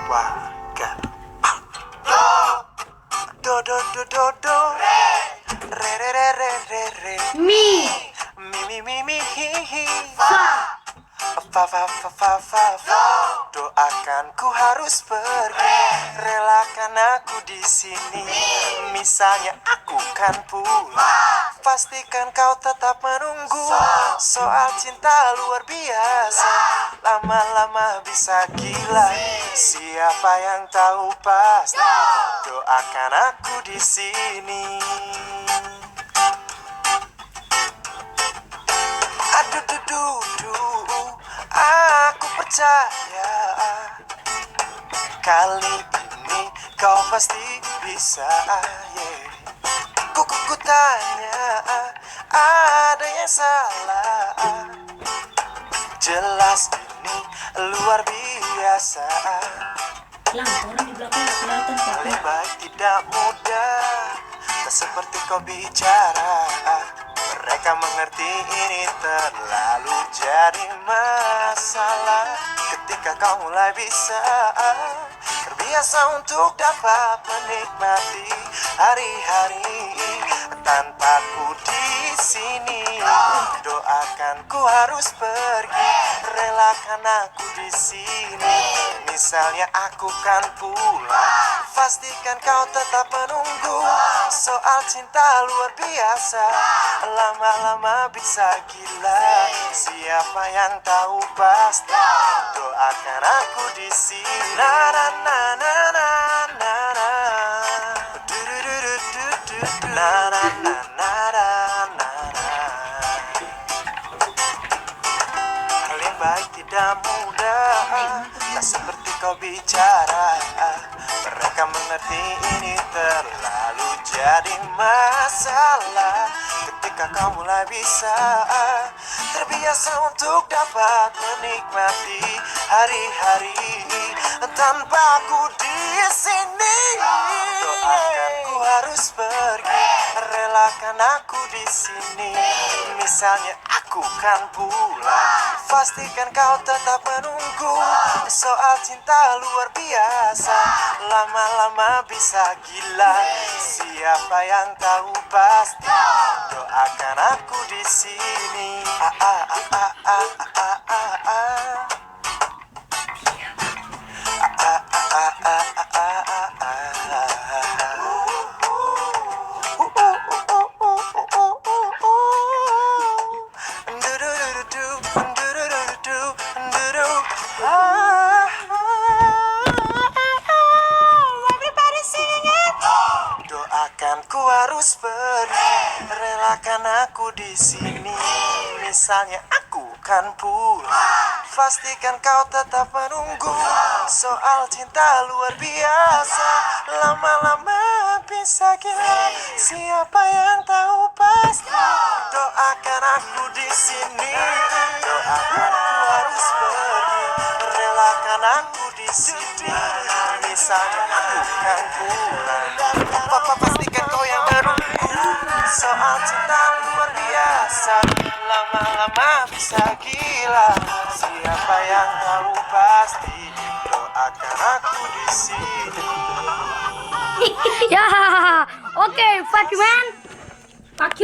Waga. Do do do do do. Re re re re re re. Mi. Mi hi hi. Fa. Fa fa fa fa fa fa. Doakan ku harus pergi, relakan aku di sini. Misalnya aku kan pulang, pastikan kau tetap menunggu. Soal cinta luar biasa, lama-lama bisa gila. Siapa yang tahu pasti, doakan aku di sini. Aduh duh duh duh, aku percaya kali ini kau pasti bisa. Ku tanya, ada yang salah? Jelas ini luar biasa. Orang di belakang nggak kelihatan Pak. Paling baik tidak mudah, tak seperti kau bicara. Mereka mengerti ini terlalu jadi masalah. Ketika kau mulai bisa terbiasa untuk dapat menikmati hari-hari tanpaku di sini. Doakan ku harus pergi, relakan aku di sini. Misalnya aku kan pulang, pastikan kau tetap menunggu. Soal cinta luar biasa, lama-lama bisa gila. Siapa yang tahu pasti, doakan aku di sini. Na na na na na na na. Du du du du du du. Na na na na na na na. Paling baik tidak mudah, tak seperti kau bicara. Mereka mengerti ini terlalu jadi masalah. Ketika kau mulai bisa terbiasa untuk dapat menikmati hari-hari tanpa aku di sini. Doakan ku harus pergi, relakan aku di sini. Misalnya aku kan pulang, pastikan kau tetap menunggu. Soal cinta luar biasa, lama-lama bisa gila. Siapa yang tahu pasti, doakan aku di sini. Everybody sing it. Doakan ku harus pergi, relakan aku di sini. Misalnya aku kan pulang, pastikan kau tetap menunggu. Soal cinta luar biasa, lama-lama bisa gila. Siapa yang tahu pasti, doakan aku di sini. Doakan ku harus pergi, relakan aku di sini. Misalnya aku kan pulang, pastikan kau yang menunggu. Soal cinta luar biasa, lama-lama bisa gila. Siapa yang tahu pasti, doakan aku di sini. Ya, oke, fuck you man. Fuck you.